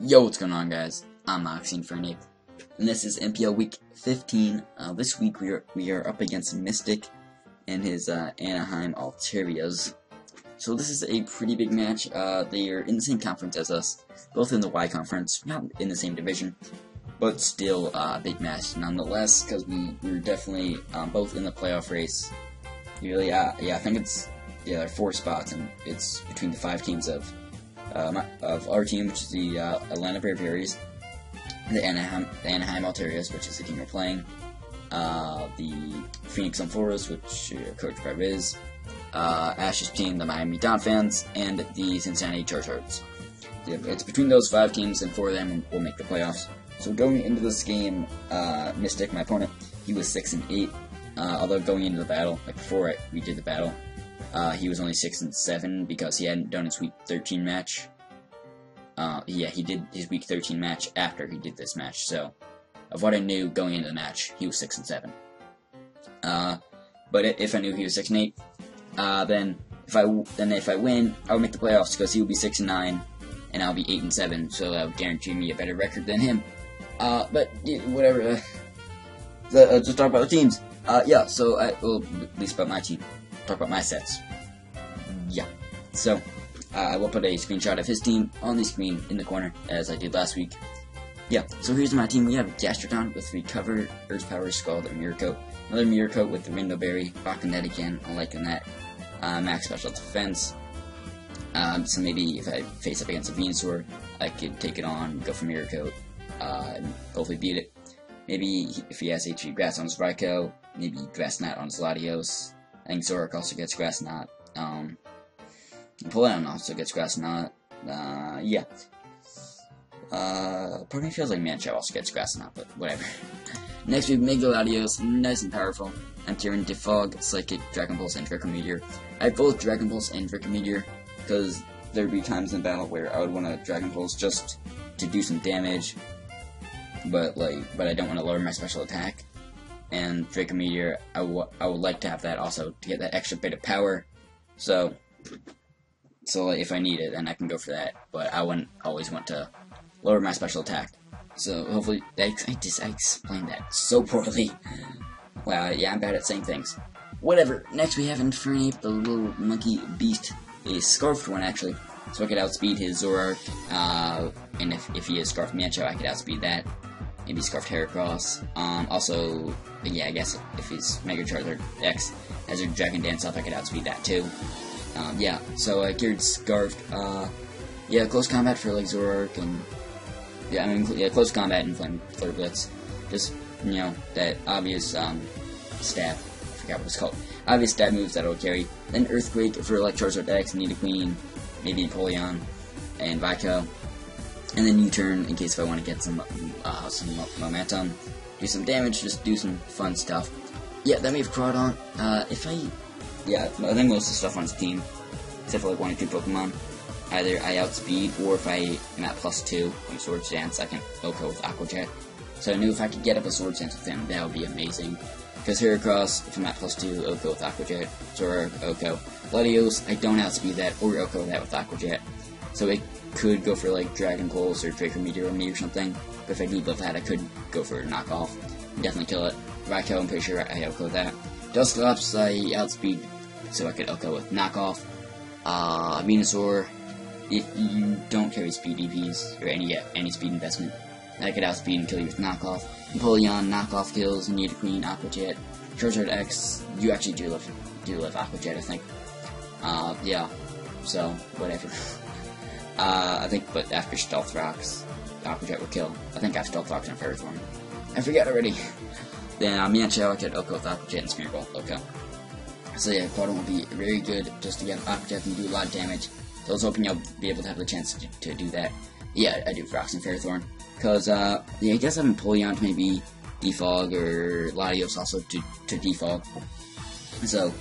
Yo, what's going on, guys? I'm Infernape, and this is MPL Week 15. This week we are up against Mystic and his Anaheim Altarias. So this is a pretty big match. They are in the same conference as us, both in the Y conference, not in the same division, but still a big match nonetheless, because we're definitely both in the playoff race. Really, I think there are 4 spots, and it's between the 5 teams of our team, which is the Atlanta Braviaries, the Anaheim Altarias, which is the team we're playing, the Phoenix Unforos, which coached by Riz, Ash's team, the Miami Dolphins, and the Cincinnati Chargers. Yeah, it's between those 5 teams, and 4 of them will make the playoffs. So going into this game, Mystic, my opponent, he was 6-8. Although going into the battle, like before we did the battle, he was only 6-7 because he hadn't done his Week 13 match. Yeah, he did his Week 13 match after he did this match. So, of what I knew going into the match, he was 6-7. But if I knew he was 6-8, then if I win, I would make the playoffs because he would be 6-9, and I'll be 8-7. So that would guarantee me a better record than him. But whatever. Just talk about the teams. Yeah. So well, at least about my team. Talk about my sets. Yeah. So, I will put a screenshot of his team on the screen in the corner, as I did last week. Yeah, so here's my team. We have Gastrodon with Recover, Earth Power, Scald, and Mirror Coat. Another Mirror Coat with the Window Berry, rocking that again, I'm liking that. Max Special Defense. So maybe if I face up against a Venusaur, I could take it on, go for Mirror Coat, and hopefully beat it. Maybe if he has HP Grass on his Raikou, maybe Grass Knot on his Latios. I think Zoroark also gets Grass Knot. Napoleon also gets Grass Knot. Yeah. Part of me feels like Manchow also gets Grass Knot, but whatever. Next we have Mega Latios, nice and powerful. I'm tearing Defog, Psychic, Dragon Pulse, and Draco Meteor. I have both Dragon Pulse and Draco Meteor, because there would be times in battle where I would want to Dragon Pulse just to do some damage, but I don't want to lower my special attack. And Draco Meteor, I would like to have that also to get that extra bit of power. So if I need it, then I can go for that. But I wouldn't always want to lower my special attack. So hopefully, I explained that so poorly. Wow, yeah, I'm bad at saying things. Whatever. Next we have Infernape, the little monkey beast, a Scarfed one actually. So I could outspeed his Zoroark, and if he is Scarfed Mancho, I could outspeed that. Maybe Scarfed Heracross. Also, yeah, I guess if he's Mega Charizard X as a Dragon Dance up, I could outspeed that too. Yeah, so I geared Scarfed. Yeah, close combat for like Zoroark, and yeah, I mean, yeah, close combat and Flare Blitz. Just, you know, that obvious stab. I forgot what it's called. Obvious stab moves that it'll carry. Then Earthquake for like Charizard X, Nidoqueen, maybe Napoleon, and Raikou. And then U-turn in case if I want to get some momentum, do some damage, just do some fun stuff. Yeah, then we have Crawdon. Yeah, I think most of the stuff on his team, except for like 1 or 2 Pokemon, either I outspeed, or if I am at +2 from Swords Dance, I can OHKO with Aqua Jet. So I knew if I could get up a Swords Dance with him, that would be amazing. Because Heracross, if I'm at +2, OHKO with Aqua Jet. Zoroark, OHKO. Latios, I don't outspeed that, or OHKO that with Aqua Jet. So it could go for like Dragon Pulse or Draco Meteor on me or something. But if I do love that, I could go for a knockoff. Definitely kill it. Raikou, I'm pretty sure I OHKO that. Dusclops, I outspeed, so I could OHKO with knockoff. Venusaur, if you don't carry speed EVs or any speed investment, I could outspeed and kill you with knockoff. Napoleon, knockoff kills, Nidoqueen, Aqua Jet. Charizard X, you actually do live Aqua Jet, I think. Yeah, so whatever. I think, but after Stealth Rocks, Aqua Jet will kill. I think I have Stealth Rocks and Ferrothorn. I forget already. Then Manchow, I could OHKO with Aqua Jet and Spear Ball, OHKO. So yeah, Crawdon will be very good just to get Aqua Jet and do a lot of damage. So I was hoping I'll be able to have the chance to do that. Yeah, I do Rocks and Ferrothorn. Because, yeah, I guess I have Napoleon to maybe defog, or Latios also to defog. So,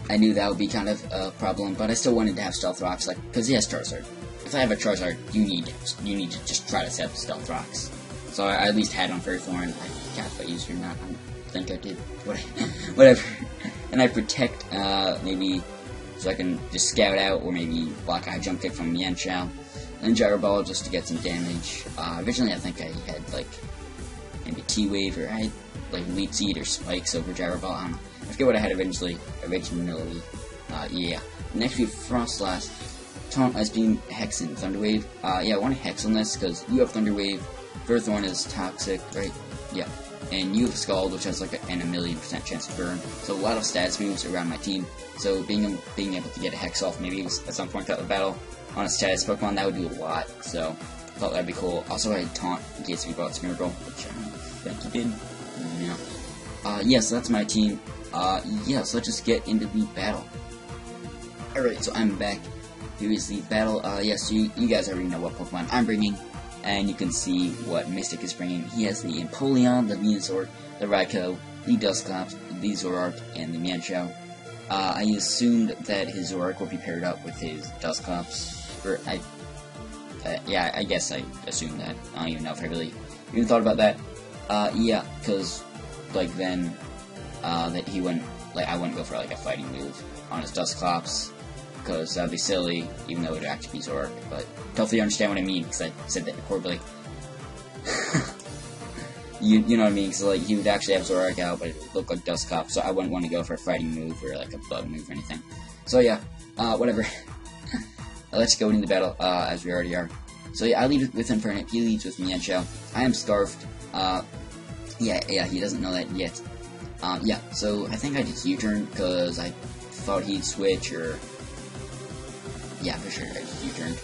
I knew that would be kind of a problem, but I still wanted to have Stealth Rocks, like, because he has Charizard. If I have a Charizard, you need to just try to set up Stealth Rocks. So I at least had on Ferrothorn. I can't if I used it or not. I think I did. Whatever. And I Protect, maybe, so I can just Scout out, or maybe block a High Jump Kick from Yanchao. and Gyro Ball just to get some damage. Originally I think I had like maybe T-Wave, or I had like Lead Seed or Spikes over Gyro Ball. I don't know. I forget what I had originally. Yeah. Next we have Frost Blast, Taunt, Ice Beam, Hex, and Thunder Wave. Yeah, I want to Hex on this because you have Thunder Wave, Ferrothorn is Toxic, right? Yeah. And you have Scald, which has like a 1,000,000% chance to burn. So a lot of status moves around my team. So being able to get a Hex off maybe at some point throughout the battle on a status Pokemon, that would do a lot. So I thought that'd be cool. Also, I had Taunt in case we brought Smeargle, which I don't think he did. Yeah. So that's my team. Yeah, so let's just get into the battle. Alright, so I'm back. Here is the battle. Yes, you guys already know what Pokemon I'm bringing. And you can see what Mystic is bringing. He has the Empoleon, the Venusaur, the Raikou, the Dusclops, the Zoroark, and the Mienshao. I assumed that his Zoroark will be paired up with his Dusclops. Yeah, I guess I assumed that. I don't even know if I really even thought about that. Yeah, because, like, then, that he wouldn't, like, I wouldn't go for, like, a fighting move on his Dusclops, because that'd be silly, even though it would actually be Zoroark, but hopefully you understand what I mean, because I said that horribly. you know what I mean, because, like, he would actually have Zoroark out, but it would look like Dusclops, so I wouldn't want to go for a fighting move, or, like, a bug move or anything. So, yeah, whatever. Let's go into the battle, as we already are. So, yeah, I lead with Infernape, he leads with Mienshao. I am Scarfed. Yeah, he doesn't know that yet. Yeah, so I think I just U-turn because I thought he'd switch, or... Yeah, for sure I just U-turned.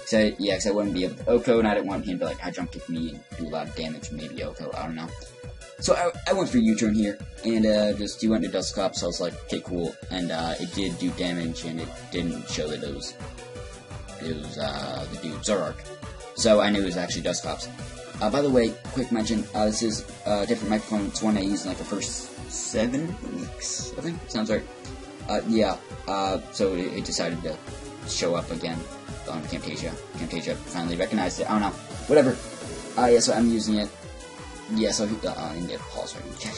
Because I wouldn't be able to OHKO, and I didn't want him to, like, high jump kick me and do a lot of damage, maybe OHKO, I don't know. So I went for U-turn here, and he went to Dusclops, so I was like, okay, cool. And it did do damage, and it didn't show that it was the dude Zoroark. So I knew it was actually Dusclops. By the way, quick mention, this is a different microphone. It's one I used in like the first 7 weeks, I think. Sounds right. Yeah, so it decided to show up again on Camtasia. Camtasia finally recognized it. I don't know. Whatever. Yeah, so I'm using it. Yeah, so I need to pause right now.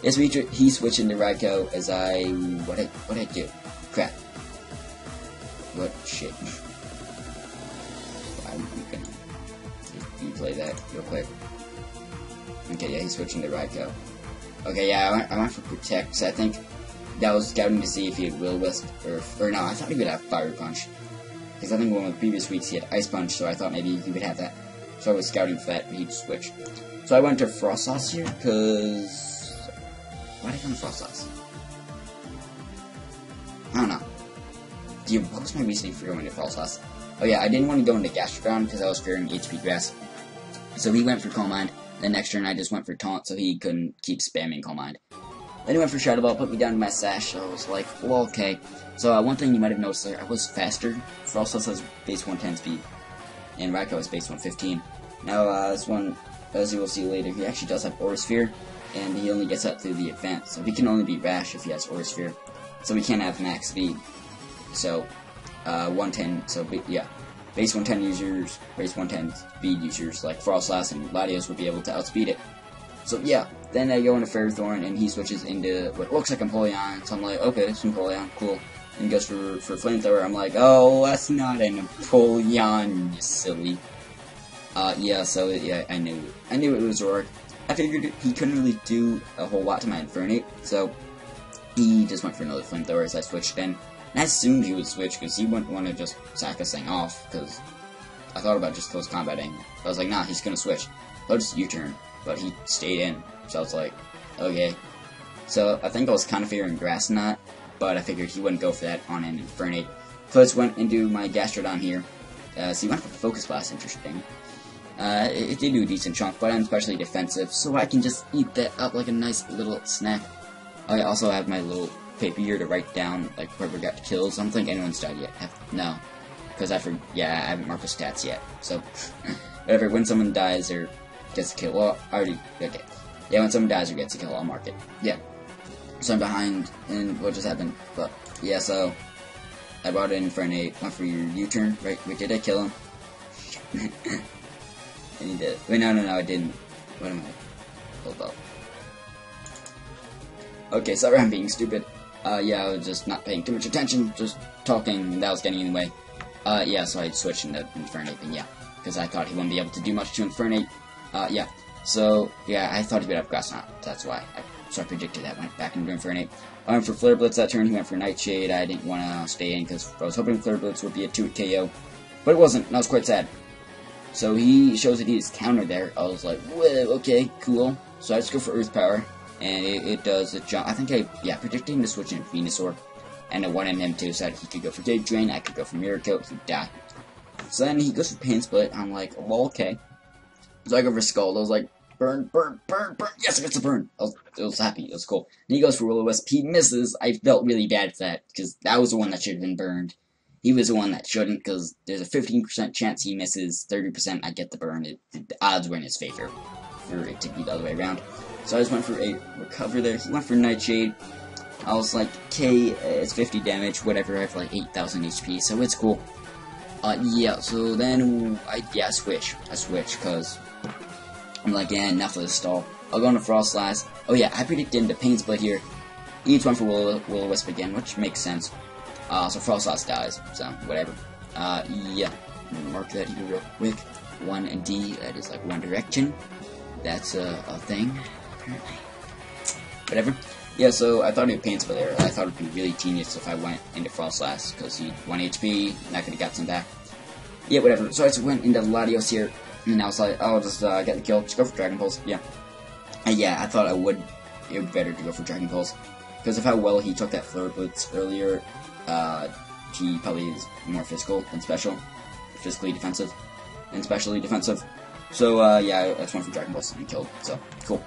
Yes, he switched into Raikou as what'd I do? Crap. What shit. I'm gonna replay that real quick. Okay, yeah, he's switching to Raikou. Okay, yeah, I went for Protect, so I think that was scouting to see if he had Will-Wisp, or no, I thought he would have Fire Punch. Because I think one of the previous weeks he had Ice Punch, so I thought maybe he would have that. So I was scouting for that, but he'd switch. So I went to Frostlass here, because... Why did I go to Frostlass? I don't know. What was my reasoning for going to Frostlass? Oh yeah, I didn't want to go into Gastrodon, because I was fearing HP Grass. So he went for Calm Mind. Then next turn I just went for Taunt, so he couldn't keep spamming Calm Mind. Then he went for Shadow Ball, put me down to my Sash, so I was like, well, okay. So one thing you might have noticed there, I was faster. Frostlass has base 110 speed, and Raikou has base 115. Now, this one, as you will see later, he actually does have Aura Sphere, and he only gets up through the advance, so he can only be Rash if he has Aura Sphere. So he can't have max speed. So, 110, so yeah. Base 110 users, base 110 speed users like Frostlass and Latios would be able to outspeed it. So yeah, then I go into Ferrothorn, and he switches into what looks like Empoleon, so I'm like, okay, it's Empoleon, cool. And he goes for Flamethrower, I'm like, oh, that's not an Empoleon, you silly. Yeah, so yeah, I knew it was Zoroark. I figured he couldn't really do a whole lot to my Infernape, so he just went for another Flamethrower as I switched in. And I assumed he would switch, because he wouldn't want to just sack this thing off, because I thought about just close combating. I was like, nah, he's gonna switch. I'll just U-turn. But he stayed in, so I was like, okay. So I think I was kind of fearing Grass Knot, but I figured he wouldn't go for that on an Infernape. So I just went into my Gastrodon here. So he went for Focus Blast, interesting. It did do a decent chunk, but I'm especially defensive, so I can just eat that up like a nice little snack. I also have my little paper here to write down, like, whoever got kills. I don't think anyone's died yet. No. Because I haven't marked the stats yet. So, whatever, when someone dies or gets a kill, well, okay. Yeah, when someone dies or gets a kill, I'll mark it. Yeah. So I'm behind, and what just happened? But, yeah, so, I brought in Infernape, went for your U-turn, right? Wait, did I kill him? I need to, wait, no, I didn't. What am I? Hold up. Okay, sorry, I'm being stupid. Yeah, I was just not paying too much attention, just talking, and that was getting in the way. Yeah, so I'd switch into Infernape, and yeah, because I thought he wouldn't be able to do much to Infernape. Yeah, so, yeah, I thought he would have Grass Knot, that's why. So I predicted that, went back into Infernape. I went for Flare Blitz that turn, he went for Nightshade. I didn't want to stay in, because I was hoping Flare Blitz would be a 2-hit KO, but it wasn't, and I was quite sad. So he shows that he is counter there. I was like, whoa, okay, cool. So I just go for Earth Power, and it does a jump. I think predicting to switch into Venusaur, and I wanted him to, so that he could go for Dig Drain, I could go for Mirror Coat, he'd die. So then he goes for Pain Split. I'm like, well, okay. So I go for Scald. I was like, burn, burn, burn, burn. Yes, I got the burn. I was happy. It was cool. And he goes for Will-O-Wisp. He misses. I felt really bad for that, because that was the one that should have been burned. He was the one that shouldn't, because there's a 15% chance he misses, 30% I get the burn. The odds were in his favor for it to be the other way around. So I just went for a Recover there. He went for Nightshade. I was like, okay, it's 50 damage, whatever. I have like 8,000 HP, so it's cool. Yeah, so then I switch. I switch, because I'm like, yeah, enough of this stall. I'll go into Frostlass. Oh yeah, I predicted the Pain Split here. Each one for Will-O-Wisp again, which makes sense. So Frostlass dies, so whatever. Yeah, mark that here real quick. 1 and D, that is like One Direction. That's a thing, apparently. Whatever. Yeah, so I thought he would Pain Split there. I thought it would be really genius if I went into Frostlass, because he 1 HP, and I could have got some back. Yeah, whatever. So I just went into Latios here, and I was like, oh, I'll just get the kill. Just go for Dragon Pulse, yeah. Yeah, I thought it would be better to go for Dragon Pulse, because of how well he took that Flare Blitz earlier. He probably is more physical than special. Physically defensive, and specially defensive. So, yeah, I just went for Dragon Pulse and killed, so, cool.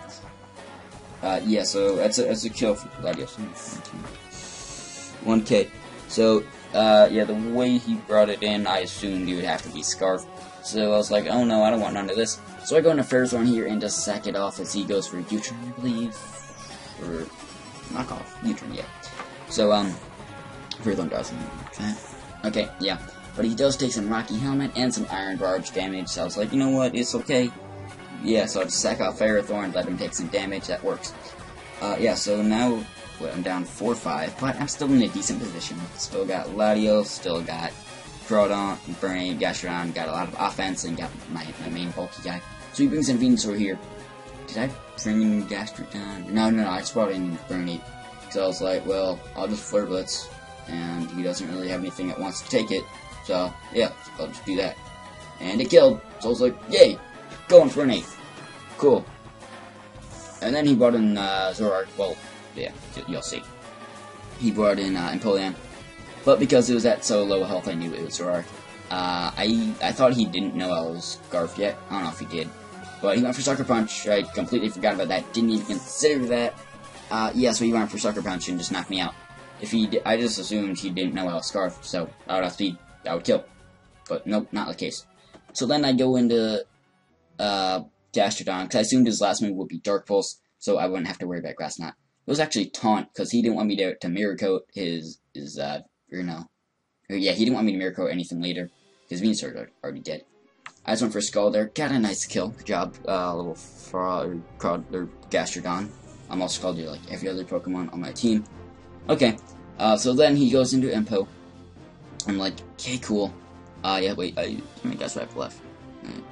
Yeah, so that's a kill for Latios. 1k. So, yeah, the way he brought it in, I assumed he would have to be Scarf. So I was like, oh no, I don't want none of this. So I go into Ferrothorn here and just sack it off as he goes for U-turn, I believe. Or, knock off. U-turn, yeah. So, Ferrothorn doesn't that. Okay, yeah. But he does take some Rocky Helmet and some Iron Barge damage, so I was like, you know what, it's okay. Yeah, so I just sack off Ferrothorn, let him take some damage, that works. Yeah, so now, I'm down 4-5, but I'm still in a decent position. Still got Latios, still got Groudon, Infernape, Gastrodon, got a lot of offense, and got my main bulky guy. So he brings in Venusaur here. Did I bring in Gastrodon? No, I just brought in Infernape. So I was like, well, I'll just Flare Blitz, and he doesn't really have anything that wants to take it. So, yeah, I'll just do that. And it killed, so I was like, yay, go Infernape. Cool. And then he brought in Zoroark. Well, yeah, you'll see. He brought in Empoleon. But because it was at so low health, I knew it was Zoroark. I thought he didn't know I was Scarfed yet. I don't know if he did. But he went for Sucker Punch. I completely forgot about that. Didn't even consider that. Yeah, so he went for Sucker Punch and just knocked me out. If he did, I just assumed he didn't know I was Scarfed, so I would have speed. I would kill. But nope, not the case. So then I go into Gastrodon, because I assumed his last move would be Dark Pulse, so I wouldn't have to worry about Grass Knot. It was actually Taunt, because he didn't want me to Mirror Coat his he didn't want me to Mirror Coat anything later, because Venusaur already dead. I just went for Skull there, got a nice kill, good job, little Gastrodon. I'm also called like every other Pokemon on my team. Okay, so then he goes into Empo. I'm like, okay, cool. Yeah, wait, how many guys do I have left?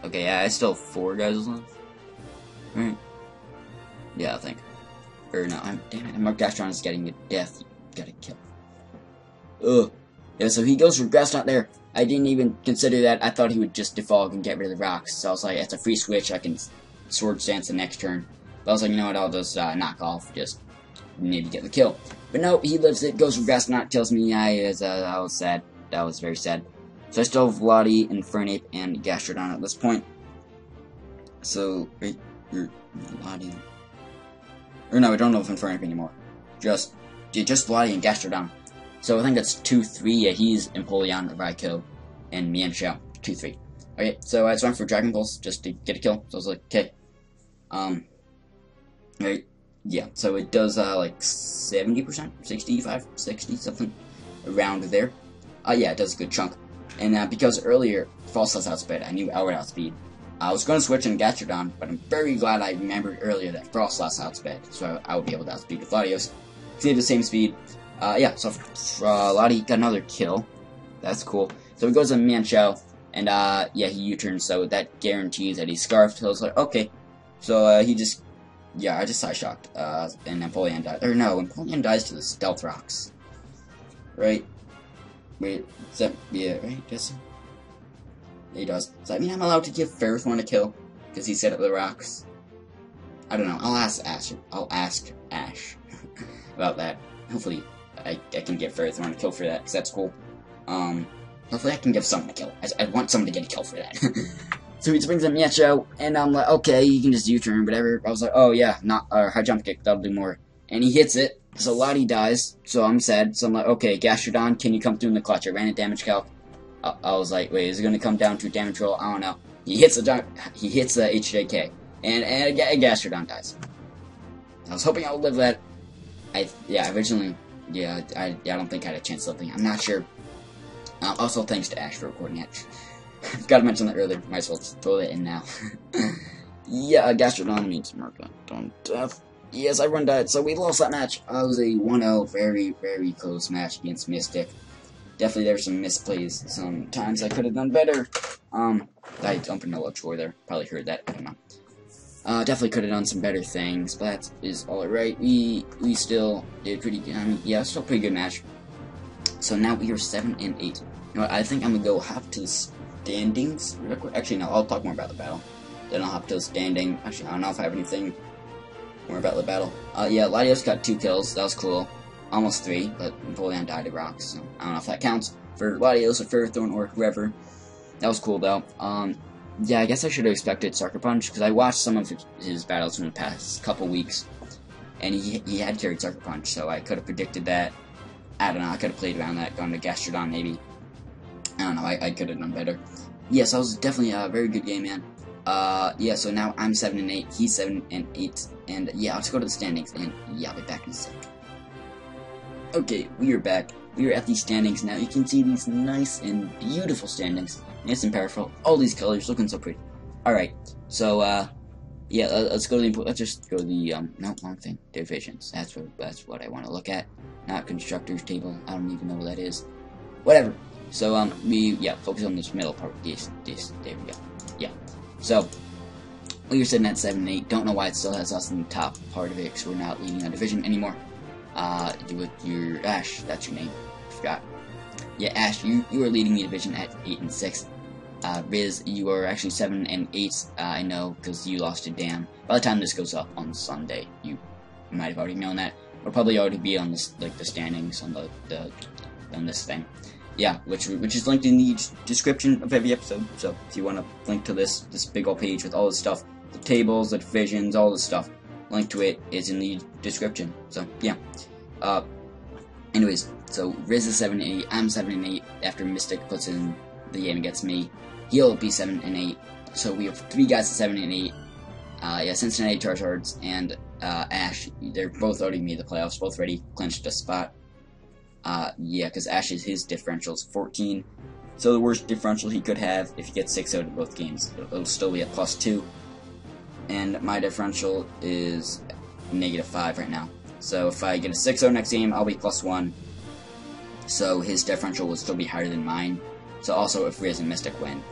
Okay, yeah, I still have 4 guys left. Right? Yeah, I think. Or no, damn it, Mark Gastron is getting a death. Gotta kill. Ugh. Yeah, so he goes for Grass Knot there. I didn't even consider that. I thought he would just defog and get rid of the rocks. So I was like, it's a free switch. I can Swords Dance the next turn. But I was like, you know what, I'll just knock off. Just need to get the kill. But no, he lives it, goes for Grass Knot, kills me. I was sad. That was very sad. So I still have Lottie, Infernape, and Gastrodon at this point. So, wait, Lottie. Or no, I don't know if Infernape anymore. Just Lottie and Gastrodon. So I think that's 2-3. Yeah, he's Empoleon, Raikou, and Mienshao. 2-3. Okay, so I just went for Dragon Pulse just to get a kill. So I was like, okay. Right. Yeah, so it does like 70%, 65, 60, something around there. Yeah, it does a good chunk. And because earlier, Frostlass outspeed, I knew I would outspeed. I was going to switch in Gastrodon, but I'm very glad I remembered earlier that Frostlass outsped, so I would be able to outspeed with Latios. They have the same speed. Yeah, so Lottie got another kill. That's cool. So he goes on Manchow, and yeah, he U-turns, so that guarantees that he's scarfed. So I was like, okay. So he just, yeah, I just side shocked, and Napoleon died. Or no, Napoleon dies to the stealth rocks, right? Wait, is that, yeah, right? Yes. Yeah, he does. Does that mean I'm allowed to give Ferris one a kill because he set up the rocks? I don't know. I'll ask Ash about that. Hopefully, I can get Ferris one a kill for that, because that's cool. Hopefully I can give someone a kill. I want someone to get a kill for that. So he brings up Miacho, and I'm like, okay, you can just U-turn, whatever. I was like, oh yeah, not high jump kick, that'll do more. And he hits it, so Lottie dies, so I'm sad. So I'm like, okay, Gastrodon, can you come through in the clutch? I ran a damage calc. I was like, wait, is it gonna come down to damage roll? I don't know. He hits the HJK, and Gastrodon dies. I was hoping I would live that. Originally, I don't think I had a chance of living. I'm not sure. Also, thanks to Ash for recording it. Forgot to mention that earlier. Might as well throw it in now. Yeah, Gastrodon means murder on death. Yes, everyone died, so we lost that match. It was a 1-0, very, very close match against Mystic. Definitely there were some misplays. Sometimes I could have done better. I dumped no chore there. Probably heard that. I don't know. Definitely could have done some better things, but that is alright. We still did pretty good. I mean, yeah, still a pretty good match. So now we are 7-8. You know what, I think I'm gonna go hop to the standings real quick. Actually, no, I'll talk more about the battle. Then I'll hop to the standing. Actually, I don't know if I have anything more about the battle. Yeah, Latios got 2 kills. That was cool. Almost 3, but Napoleon died to rocks, so I don't know if that counts for Latios or Ferrothorn or whoever. That was cool though. Yeah, I guess I should have expected Sucker Punch, because I watched some of his battles from the past couple weeks, and he had carried Sucker Punch, so I could have predicted that. I don't know, I could have played around that, gone to Gastrodon maybe. I don't know, I could have done better. Yeah, so it was definitely a very good game, man. Yeah, so now I'm 7-8, he's 7-8, and yeah, let's go to the standings, and yeah, I'll be back in a sec. Okay, we are back. We are at these standings now. You can see these nice and beautiful standings. Nice and powerful. All these colors looking so pretty. Alright, so, yeah, let's go to the, let's just go to the, no, wrong thing. Divisions. That's what I want to look at. Not constructors table. I don't even know what that is. Whatever. So, focus on this middle part. There we go. Yeah. So, we are sitting at 7-8. Don't know why it still has us in the top part of it, because we're not leading a division anymore. With your Ash, that's your name. I forgot. Yeah, Ash, you are leading the division at 8-6. Riz, you are actually 7-8. I know, because you lost to Dan. By the time this goes up on Sunday, you might have already known that. Or probably already be on this, like, the standings on on this thing. Yeah, which is linked in the description of every episode. So if you want to link to this big old page with all the stuff, the tables, the divisions, all the stuff, link to it is in the description. So yeah. Anyways, so Riz is 7-8. I'm 7-8. After Mystic puts in the game against me, he'll be 7-8. So we have 3 guys at 7-8. Yeah, Cincinnati Charizards and Ash. They're both already made the playoffs. Both already clinched a spot. Yeah, because Ash's his differential is 14. So the worst differential he could have if he gets 6-0 in both games. It'll still be at +2. And my differential is -5 right now. So if I get a 6-0 next game, I'll be +1. So his differential will still be higher than mine. So also if Riz and Mystic win,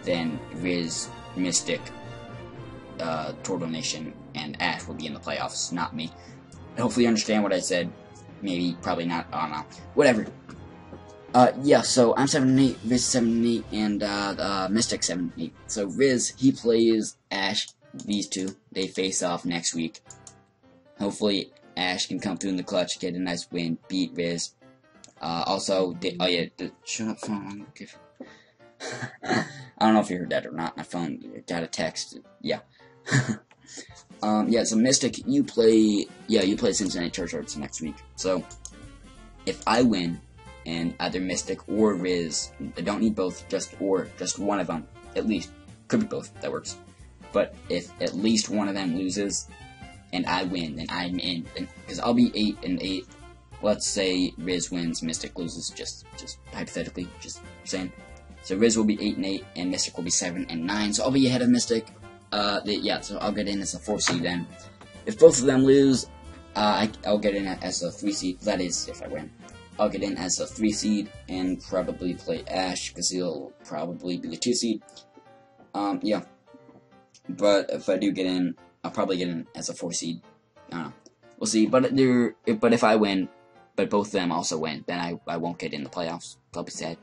then Riz, Mystic, Turtle Nation, and Ash will be in the playoffs, not me. Hopefully you understand what I said. Maybe, probably not, I don't know. Whatever. Yeah, so I'm 7-8, Riz 7-8, and Mystic 7-8. So Riz, he plays Ash. These two, they face off next week. Hopefully Ash can come through in the clutch, get a nice win, beat Riz. Also, shut up, phone. I don't know if you heard that or not. My phone got a text. Yeah. Yeah, so Mystic, you play Cincinnati Charizards next week. So, if I win, and either Mystic or Riz, I don't need both, just one of them, at least. Could be both, that works. But if at least one of them loses, and I win, then I'm in. Because I'll be 8-8. Let's say Riz wins, Mystic loses, just hypothetically, just saying. So Riz will be 8-8, and Mystic will be 7-9. So I'll be ahead of Mystic. Yeah, so I'll get in as a 4 seed then. If both of them lose, I'll get in as a 3 seed. That is, if I win. I'll get in as a 3 seed and probably play Ash because he'll probably be the 2 seed. Yeah. But if I do get in, I'll probably get in as a 4 seed. I don't know. We'll see. But if I win, but both of them also win, then I won't get in the playoffs. I'll be sad.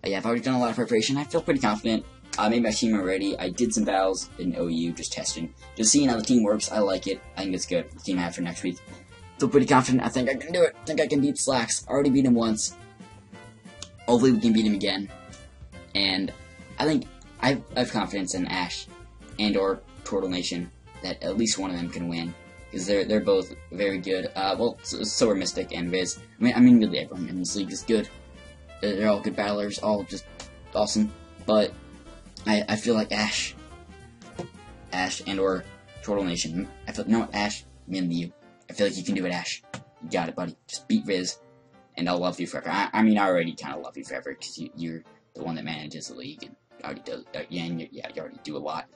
Yeah, I've already done a lot of preparation. I feel pretty confident. I made my team already. I did some battles in OU, just testing. Just seeing how the team works. I like it. I think it's good. The team I have for next week. Feel pretty confident. I think I can do it. I think I can beat Slacks. I already beat him once. Hopefully we can beat him again. And I think I have confidence in Ash and or Turtle Nation that at least one of them can win. Because they're both very good. Well, so are Mystic and Viz. I mean, really everyone in this league is good. They're all good battlers, all just awesome. But I feel like Ash and or Turtle Nation. I feel no Ash, me and you. I feel like you can do it, Ash. You got it, buddy. Just beat Viz, and I'll love you forever. I mean, I already kind of love you forever because you're the one that manages the league and already does. You already do a lot.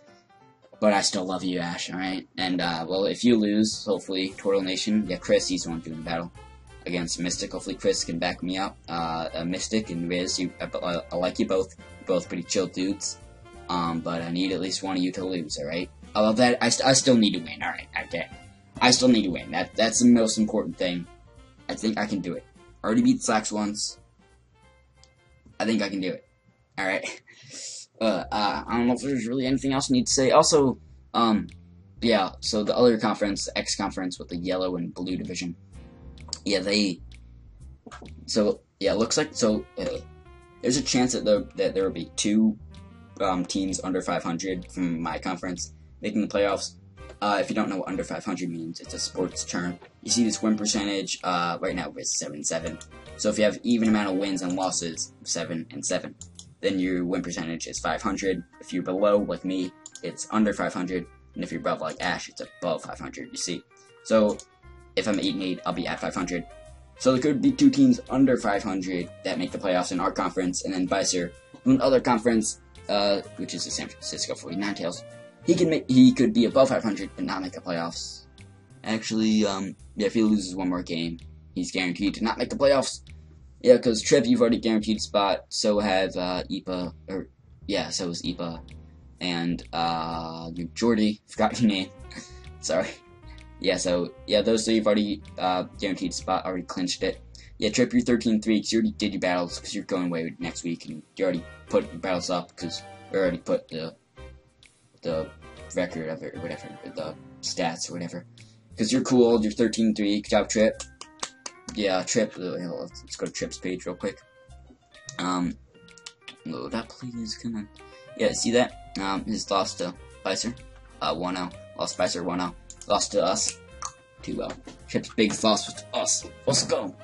But I still love you, Ash. All right. And well, if you lose, hopefully Turtle Nation. Yeah, Chris, he's the one doing the battle against Mystic. Hopefully Chris can back me up. Mystic and Viz, I like you both. You're both pretty chill dudes. But I need at least one of you to lose. All right. I love that. I still need to win. All right. Okay. I still need to win. That's the most important thing. I think I can do it. I already beat Slacks once. I think I can do it. All right. I don't know if there's really anything else I need to say. Also, yeah. So the other conference, X conference with the yellow and blue division. Yeah, So yeah, it looks like there's a chance that there will be 2 teams under 500 from my conference making the playoffs. If you don't know what under 500 means, it's a sports term. You see this win percentage, right now it's 7-7. So if you have even amount of wins and losses, 7-7, then your win percentage is 500. If you're below, like me, it's under 500. And if you're above, like Ash, it's above 500, you see. So if I'm 8-8, I'll be at 500. So there could be 2 teams under 500 that make the playoffs in our conference, and then vice versa. Another conference, which is the San Francisco 49tails. He could be above 500 but not make the playoffs. Actually, yeah, if he loses one more game, he's guaranteed to not make the playoffs. Yeah, because Trip, you've already guaranteed a spot. So have Ipa, so is Ipa, and Jordy. Forgot your name. Sorry. Yeah, so yeah, those 3 you've already guaranteed a spot. Already clinched it. Yeah, Trip, you're 13-3 because you already did your battles because you're going away next week, and you already put your battles up because we already put the record of it, or whatever, or the stats, or whatever. Because you're cool, you're 13-3, good job, Trip. Yeah, Trip, let's go to Trip's page real quick. Load up, please, come on. Yeah, see that? He's lost to Spicer, 1-0. Lost Spicer, 1-0. Lost to us, 2-0. Trip's biggest loss was to us. Let's go.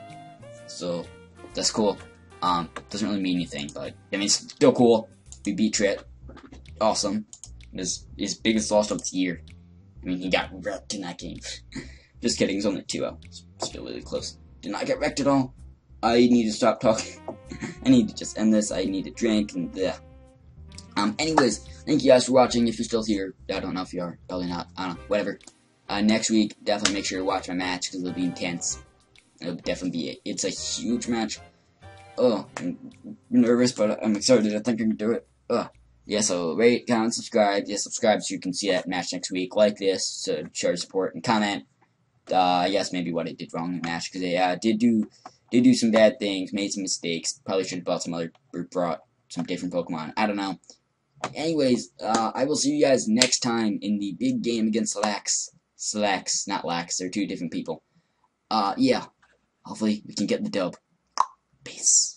So, that's cool. Doesn't really mean anything, but, I mean, it's still cool. We beat Trip. Awesome. His biggest loss of the year. I mean, he got wrecked in that game. Just kidding, he's only 2-0. Still really close. Did not get wrecked at all. I need to stop talking. I need to just end this. I need to drink, and yeah. Anyways, thank you guys for watching. If you're still here, I don't know if you are. Probably not. I don't know. Whatever. Next week, definitely make sure to watch my match, because it'll be intense. It'll definitely be It's a huge match. Oh, I'm nervous, but I'm excited. I think I can do it. Yeah, so rate, comment, subscribe. Yeah, subscribe so you can see that match next week. Like this to show your support, and comment. I guess maybe what I did wrong in the match, because I did do some bad things, made some mistakes. Probably should have brought some different Pokemon. I don't know. Anyways, I will see you guys next time in the big game against Slacks. Slacks, not Lax. They're 2 different people. Yeah. Hopefully we can get the dub. Peace.